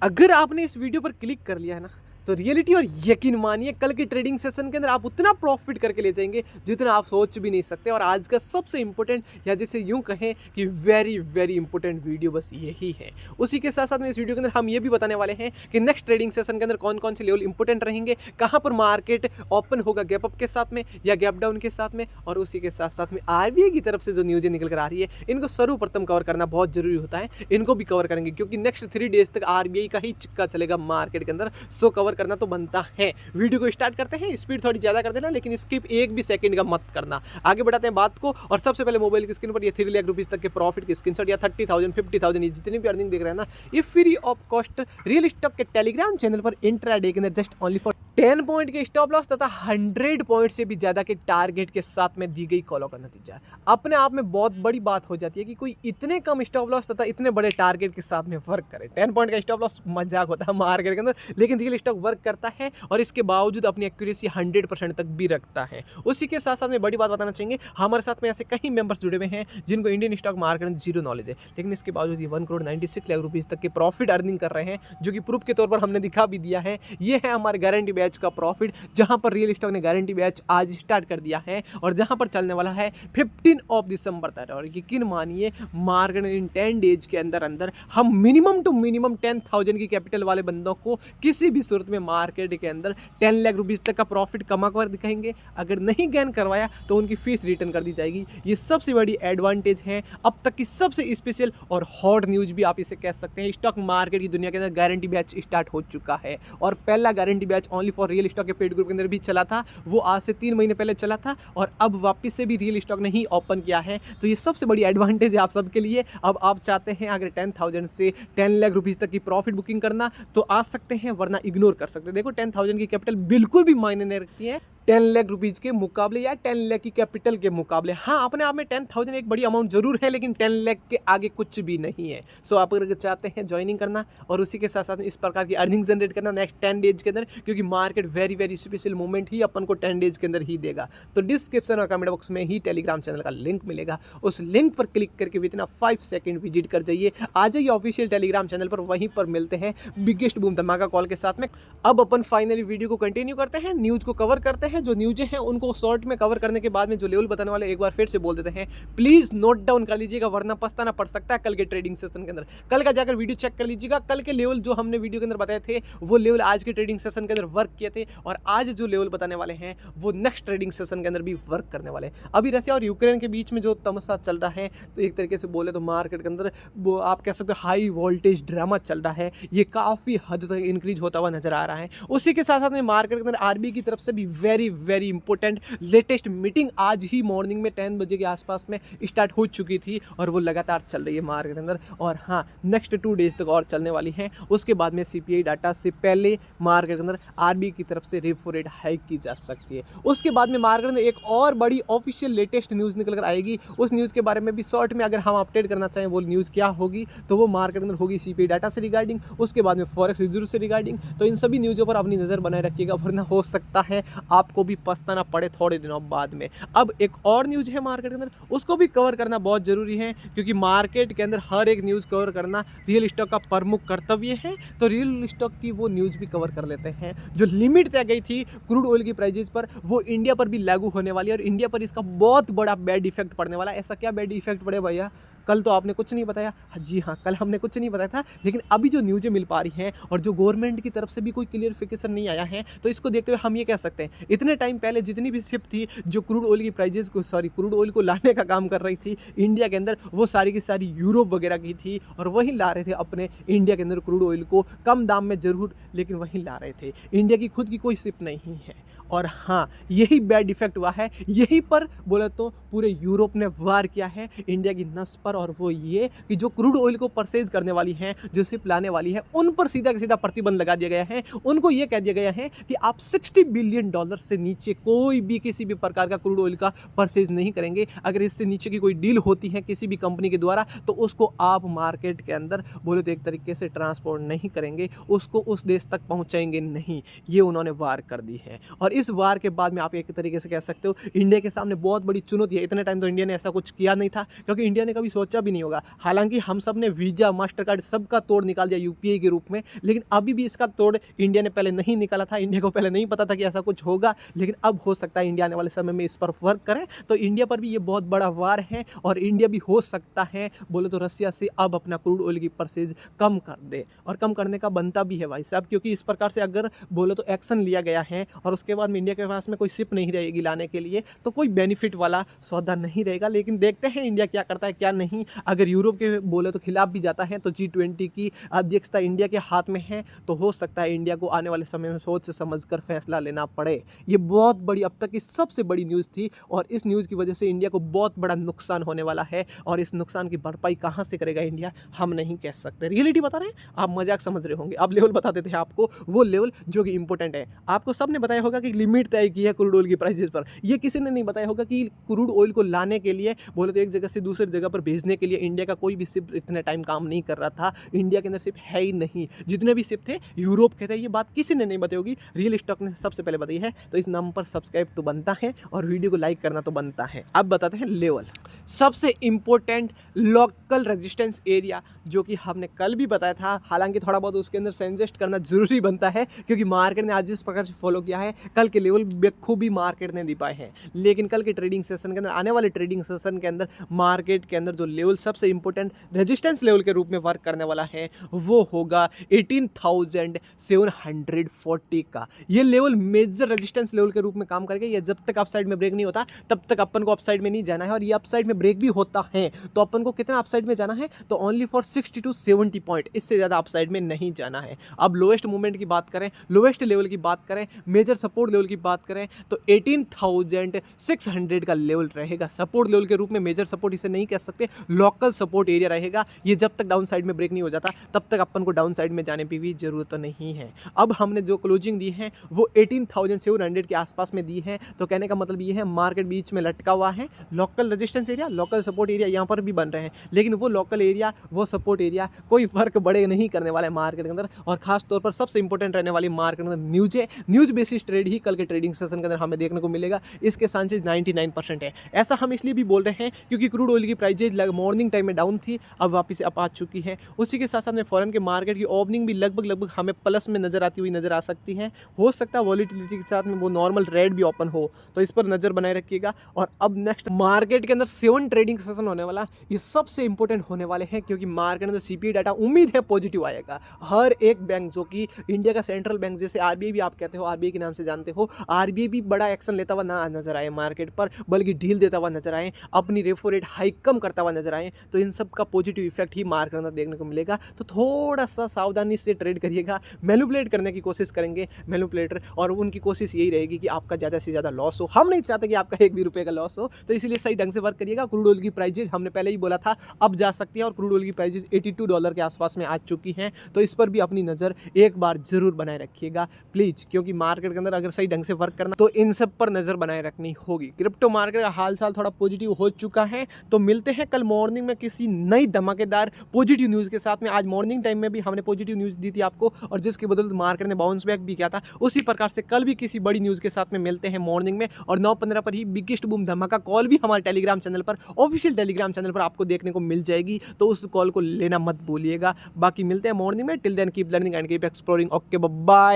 अगर आपने इस वीडियो पर क्लिक कर लिया है ना, तो रियलिटी और यकीन मानिए कल के ट्रेडिंग सेशन के अंदर आप उतना प्रॉफिट करके ले जाएंगे जितना आप सोच भी नहीं सकते। और आज का सबसे इंपॉर्टेंट या जैसे यूं कहें कि वेरी वेरी इंपॉर्टेंट वीडियो बस यही है। उसी के साथ साथ में इस वीडियो के अंदर हम ये भी बताने वाले हैं कि नेक्स्ट ट्रेडिंग सेशन के अंदर कौन कौन से लेवल इंपॉर्टेंट रहेंगे, कहाँ पर मार्केट ओपन होगा गैप अप के साथ में या गैप डाउन के साथ में, और उसी के साथ साथ में आरबीआई की तरफ से जो न्यूज़ें निकल कर आ रही है इनको सर्वप्रथम कवर करना बहुत जरूरी होता है। इनको भी कवर करेंगे क्योंकि नेक्स्ट 3 डेज तक आरबीआई का ही चिक्का चलेगा मार्केट के अंदर, सो कवर करना तो बनता है। वीडियो को स्टार्ट करते हैं, स्पीड थोड़ी ज्यादा कर देना लेकिन स्किप एक भी सेकंड का मत करना। आगे बढ़ाते हैं बात को। और सबसे पहले मोबाइल की स्क्रीन पर ये 3 लाख रुपीस तक के प्रॉफिट की स्क्रीनशॉट या 30,000 50,000 ये जितनी भी अर्निंग देख रहे हैं ना, ये free of cost real stock के टेलीग्राम चैनल पर इंट्राडे के अंदर जस्ट ओनली फॉर 10 पॉइंट के स्टॉप लॉस तथा 100 पॉइंट से भी ज्यादा के टारगेट के साथ में दी गई कॉलों का नतीजा अपने आप में बहुत बड़ी बात हो जाती है कि कोई इतने कम स्टॉप लॉस तथा इतने बड़े टारगेट के साथ में वर्क करे। 10 पॉइंट का स्टॉप लॉस मजाक होता है मार्केट के अंदर, लेकिन रियल स्टॉक वर्क करता है और इसके बावजूद अपनी एक्यूरेसी 100% तक भी रखता है। उसी के साथ साथ में बड़ी बात बताना चाहेंगे, हमारे साथ में ऐसे कई मेंबर्स जुड़े हुए हैं जिनको इंडियन स्टॉक मार्केट में जीरो नॉलेज है, लेकिन इसके बावजूद ये 1 करोड़ 96 लाख रुपीस तक के प्रॉफिट अर्निंग कर रहे हैं, जो कि प्रूफ के तौर पर हमने दिखा भी दिया है। ये है हमारे गारंटी बैच का प्रॉफिट, जहां पर रियल स्टॉक ने गारंटी बैच आज स्टार्ट कर दिया है और जहां पर चलने वाला है 15 दिसंबर तक। और यकीन मानिए मार्केट इन 10 डेज के अंदर अंदर हम मिनिमम टू मिनिमम 10,000 की कैपिटल वाले बंदों को किसी भी सूरत में मार्केट के अंदर 10 लाख रुपीस तक का प्रॉफिट कमा कर दिखाएंगे। अगर नहीं गेन करवाया तो उनकी फीस रिटर्न कर दी जाएगी। ये सबसे बड़ी एडवांटेज है, अब तक की सबसे स्पेशल और हॉट न्यूज भी आप इसे कह सकते हैं। स्टॉक मार्केट की दुनिया के अंदर गारंटी बैच स्टार्ट हो चुका है और पहला guarantee batch only for real stock के पेड ग्रुप के अंदर भी चला था, वो आज से 3 महीने पहले चला था और अब वापस से भी रियल स्टॉक ने ही ओपन किया है। तो ये सबसे बड़ी एडवांटेज है आप सबके लिए। अब आप चाहते हैं अगर 10,000 से 10 लाख रुपीस तक की प्रॉफिट बुकिंग करना तो आ सकते हैं, वरना इग्नोर कर सकते हैं। देखो 10,000 की कैपिटल बिल्कुल भी मायने नहीं रखती है 10 लाख रुपीज के मुकाबले या 10 लाख की कैपिटल के मुकाबले। हाँ, अपने आप में 10,000 एक बड़ी अमाउंट जरूर है, लेकिन 10 लाख के आगे कुछ भी नहीं है। सो आप अगर चाहते हैं ज्वाइनिंग करना और उसी के साथ साथ इस प्रकार की अर्निंग जनरेट करना नेक्स्ट 10 डेज के अंदर, क्योंकि market very very special movement ही अपन को 10 डेज के अंदर ही देगा, तो डिस्क्रिप्शन और कमेंट बॉक्स में ही टेलीग्राम चैनल का लिंक मिलेगा। उस लिंक पर क्लिक करके विद इन 5 सेकंड विजिट कर जाइए, आ जाइए ऑफिशियल टेलीग्राम चैनल पर, वहीं पर मिलते हैं बिगेस्ट बूम धमाका कॉल के साथ में। अब अपन फाइनली वीडियो को कंटिन्यू करते हैं, न्यूज को कवर करते हैं। जो न्यूज़ें हैं उनको शॉर्ट में कवर करने के बाद में जो लेवल बताने वाले एक बार फिर से बोल देते हैं, प्लीज नोट डाउन कर लीजिएगा वरना पछताना पड़ सकता है कल के ट्रेडिंग सेशन के अंदर। कल का जाकर वीडियो चेक कर लीजिएगा, कल के लेवल जो हमने वीडियो के अंदर बताए थे वो लेवल आज के ट्रेडिंग सेशन के अंदर वर्क किए थे, और आज जो लेवल बताने वाले हैं वो नेक्स्ट ट्रेडिंग सेशन के अंदर भी वर्क करने वाले हैं। अभी रशिया और यूक्रेन के बीच में जो तमाशा चल रहा है, तो एक तरीके से बोले तो मार्केट के अंदर वो आप कह सकते हो हाई वोल्टेज ड्रामा चल रहा है, ये काफी हद तक इंक्रीज होता हुआ नजर आ रहा है। उसी के साथ साथ में मार्केट के अंदर आरबीआई की तरफ से भी very very important latest meeting आज ही मॉर्निंग में 10 बजे के आसपास में स्टार्ट हो चुकी थी और वो लगातार चल रही है मार्केट के अंदर, और हाँ नेक्स्ट 2 डेज तक और चलने वाली है। उसके बाद में सीपीआई डाटा से पहले मार्केट के अंदर आरबीआई की तरफ से रेपो रेट हाइक की जा सकती है। उसके बाद में मार्केट में एक और बड़ी ऑफिशियल लेटेस्ट न्यूज़ निकल कर आएगी, उस न्यूज़ के बारे में भी शॉर्ट में अगर हम अपडेट करना चाहें वो न्यूज़ क्या होगी, तो वो मार्केट के अंदर होगी सीपीआई डाटा से रिगार्डिंग, उसके बाद में फॉरेक्स रिजर्व से रिगार्डिंग। तो इन सभी न्यूज़ों पर अपनी नज़र बनाए रखिएगा, वरना हो सकता है आपको भी पछताना पड़े थोड़े दिनों बाद में। अब एक और न्यूज़ है मार्केट के अंदर, उसको भी कवर करना बहुत जरूरी है, क्योंकि मार्केट के अंदर हर एक न्यूज़ कवर करना रियल स्टॉक का प्रमुख कर्तव्य है। तो रियल स्टॉक की वो न्यूज़ भी कवर कर लेते हैं। जो लिमिट तय गई थी क्रूड ऑयल की प्राइजेस पर, वो इंडिया पर भी लागू होने वाली है और इंडिया पर इसका बहुत बड़ा बैड इफेक्ट पड़ने वाला है। ऐसा क्या बैड इफेक्ट पड़े भैया? कल तो आपने कुछ नहीं बताया। जी हाँ, कल हमने कुछ नहीं बताया था, लेकिन अभी जो न्यूज़ें मिल पा रही हैं और जो गवर्नमेंट की तरफ से भी कोई क्लियरिफिकेशन नहीं आया है, तो इसको देखते हुए हम ये कह सकते हैं इतने टाइम पहले जितनी भी शिप थी जो क्रूड ऑयल की प्राइजेस को क्रूड ऑयल को लाने का काम कर रही थी इंडिया के अंदर, वो सारी की सारी यूरोप वगैरह की थी और वही ला रहे थे अपने इंडिया के अंदर क्रूड ऑयल को कम दाम में जरूर, लेकिन वही ला रहे थे। इंडिया की खुद की कोई शिप नहीं है। और हाँ, यही बैड इफेक्ट हुआ है, यही पर बोले तो पूरे यूरोप ने वार किया है इंडिया की नस पर, और वो ये कि जो क्रूड ऑयल को परचेज करने वाली हैं, जो शिप लाने वाली है, उन पर सीधा सीधा प्रतिबंध लगा दिया गया है। उनको ये कह दिया गया है कि आप $60 बिलियन से नीचे कोई भी किसी भी प्रकार का क्रूड ऑयल का परचेज नहीं करेंगे। अगर इससे नीचे की कोई डील होती है किसी भी कंपनी के द्वारा, तो उसको आप मार्केट के अंदर बोले तो एक तरीके से ट्रांसपोर्ट नहीं करेंगे, उसको उस देश तक पहुंचाएंगे नहीं। ये उन्होंने वार कर दी है और इस वार के बाद में आप एक तरीके से कह सकते हो इंडिया के सामने बहुत बड़ी चुनौती है। इतने टाइम तो इंडिया ने ऐसा कुछ किया नहीं था, क्योंकि इंडिया ने कभी सोचा भी नहीं होगा। हालांकि हम सब ने वीजा, मास्टर कार्ड सबका तोड़ निकाल दिया यूपीआई के रूप में, लेकिन अभी भी इसका तोड़ इंडिया ने पहले नहीं निकाला था। इंडिया को पहले नहीं पता था कि ऐसा कुछ होगा, लेकिन अब हो सकता है इंडिया आने वाले समय में इस पर वर्क करे तो इंडिया पर भी ये बहुत बड़ा वार है। और इंडिया भी हो सकता है बोले तो रसिया से अब अपना क्रूड ऑयल की परचेज कम कर दे, और कम करने का बनता भी है भाई साहब, क्योंकि इस प्रकार से अगर बोले तो एक्शन लिया गया है और उसके बाद में इंडिया के पास में कोई शिप नहीं रहेगी लाने के लिए, तो कोई बेनिफिट वाला सौदा नहीं रहेगा। लेकिन देखते हैं इंडिया क्या करता है क्या नहीं। अगर यूरोप के बोले तो खिलाफ भी जाता है तो G20 की अध्यक्षता इंडिया के हाथ में है, तो हो सकता है इंडिया को आने वाले समय में सोच समझ कर फैसला लेना पड़े। ये बहुत बड़ी अब तक की सबसे बड़ी न्यूज़ थी, और इस न्यूज़ की वजह से इंडिया को बहुत बड़ा नुकसान होने वाला है, और इस नुकसान की भरपाई कहाँ से करेगा इंडिया हम नहीं कह सकते। रियलिटी बता रहे हैं, आप मजाक समझ रहे होंगे। अब लेवल बता देते हैं आपको, वो लेवल जो कि इंपॉर्टेंट है। आपको सबने बताया होगा कि लिमिट तय की है क्रूड ऑयल की प्राइसेस पर, ये किसी ने नहीं बताया होगा कि क्रूड ऑयल को लाने के लिए बोले तो एक जगह से दूसरी जगह पर भेजने के लिए इंडिया का कोई भी शिप इतने टाइम काम नहीं कर रहा था। इंडिया के अंदर शिप है ही नहीं, जितने भी शिप थे यूरोप के थे। ये बात किसी ने नहीं बताई होगी, रियल स्टॉक ने सबसे पहले बताई है। तो इस नाम पर सब्सक्राइब तो बनता है और वीडियो को लाइक करना तो बनता है। अब बताते हैं लेवल, सबसे इंपॉर्टेंट लोकल रेजिस्टेंस एरिया, जो कि हमने कल भी बताया था। हालांकि थोड़ा बहुत उसके अंदर सजेस्ट करना जरूरी बनता है, क्योंकि मार्केट ने आज जिस प्रकार से फॉलो किया है, कल के लेवल बखूबी मार्केट ने दी पाए हैं। लेकिन कल के ट्रेडिंग सेशन के अंदर, आने वाले ट्रेडिंग सेशन के अंदर मार्केट के अंदर जो लेवल सबसे इंपॉर्टेंट रेजिस्टेंस लेवल के रूप में वर्क करने वाला है, वो होगा 18,740 का। ये लेवल मेजर रेजिस्टेंस लेवल के रूप में काम करके, ये जब तक अपसाइड में ब्रेक नहीं होता तब तक अपन को अपसाइड में नहीं जाना है। और ये अपसाइड में ब्रेक भी होता है तो अपन को कितना अपसाइड में जाना है, तो ओनली फॉर 60 to 70 पॉइंट, इससे ज़्यादा अपसाइड में नहीं जाना है। अब लोएस्ट मूवमेंट की बात करें, लोएस्ट लेवल की बात करें, मेजर सपोर्ट लेवल की बात करें, तो 18,600 का लेवल रहेगा सपोर्ट लेवल के रूप में। मेजर सपोर्ट इसे नहीं कह सकते, लोकल सपोर्ट एरिया रहेगा। ये जब तक डाउन साइड में ब्रेक नहीं हो जाता तब तक अपन को डाउन साइड में जाने की भी जरूरत नहीं है। अब हमने जो क्लोजिंग दी है वो 18,700 के आसपास में दी है, तो कहने का मतलब ये है मार्केट बीच में लटका हुआ है। Local resistance area, local support area यहाँ पर भी बन रहे हैं, लेकिन वो लोकल एरिया, वो सपोर्ट एरिया कोई फर्क बड़े नहीं करने वाला है मार्केट के अंदर। और खास तौर पर सबसे इंपॉर्टेंट रहने वाली मार्केट के अंदर न्यूज है। न्यूज बेसिस ट्रेड ही कल के ट्रेडिंग सेशन के अंदर हमें देखने को मिलेगा। इसके चांसेस 99% है। ऐसा हम इसलिए भी बोल रहे हैं क्योंकि क्रूड ऑयल की प्राइसेज मॉर्निंग टाइम में डाउन थी, अब वापस अप आ चुकी है। उसी के साथ साथ में फॉरेन के मार्केट की ओपनिंग भी लगभग हमें प्लस में नजर आती हुई नजर आ सकती है। हो सकता है वॉलीटिलिटी के साथ में वो नॉर्मल रेड भी ओपन हो, तो इस पर नजर बनाए रखिएगा। और अब नेक्स्ट मार्केट के अंदर 7 ट्रेडिंग सेशन होने वाला, ये सबसे इंपॉर्टेंट होने वाले हैं, क्योंकि मार्केट के अंदर सीपीआई डाटा उम्मीद है पॉजिटिव आएगा। हर एक बैंक जो कि इंडिया का सेंट्रल बैंक, जैसे आरबीआई भी आप कहते हो, आरबीआई के नाम से जानते हो, आरबीआई भी बड़ा एक्शन लेता हुआ ना नजर आए मार्केट पर, बल्कि ढील देता हुआ नजर आए, अपनी रेपो रेट हाइक कम करता हुआ नजर आए, तो इन सब का पॉजिटिव इफेक्ट ही मार्केट के अंदर देखने को मिलेगा। तो थोड़ा सा सावधानी से ट्रेड करिएगा। मैनिपुलेट करने की कोशिश करेंगे मैनिपुलेटर, और उनकी कोशिश यही रहेगी कि आपका ज़्यादा से ज़्यादा लॉस हो। हम नहीं चाहते कि आपका एक भी रुपये का लॉस हो, तो इसीलिए सही ढंग से वर्क करिएगा। क्रूड ऑयल की प्राइजेज हमने पहले ही बोला था अब जा सकती है, और क्रूड ऑयल की प्राइजेज $82 के आसपास में आ चुकी हैं, तो इस पर भी अपनी नज़र एक बार जरूर बनाए रखिएगा प्लीज़, क्योंकि मार्केट के अंदर अगर सही ढंग से वर्क करना तो इन सब पर नज़र बनाए रखनी होगी। क्रिप्टो मार्केट का हाल चाल थोड़ा पॉजिटिव हो चुका है, तो मिलते हैं कल मॉर्निंग में किसी नई धमाकेदार पॉजिटिव न्यूज़ के साथ में। आज मॉर्निंग टाइम में भी हमने पॉजिटिव न्यूज़ दी थी आपको, और जिसकी बदौलत मार्केट ने बाउंस बैक भी किया था। उसी प्रकार से कल भी किसी बड़ी न्यूज़ के साथ में मिलते हैं मॉर्निंग में, और 9:15 पर ही बिगेस्ट बूम धमाका कॉल भी हमारे टेलीग्राम चैनल पर, ऑफिशियल टेलीग्राम चैनल पर आपको देखने को मिल जाएगी, तो उस कॉल को लेना मत भूलिएगा। बाकी मिलते हैं मॉर्निंग में। Till then keep learning and keep exploring. Okay, bye.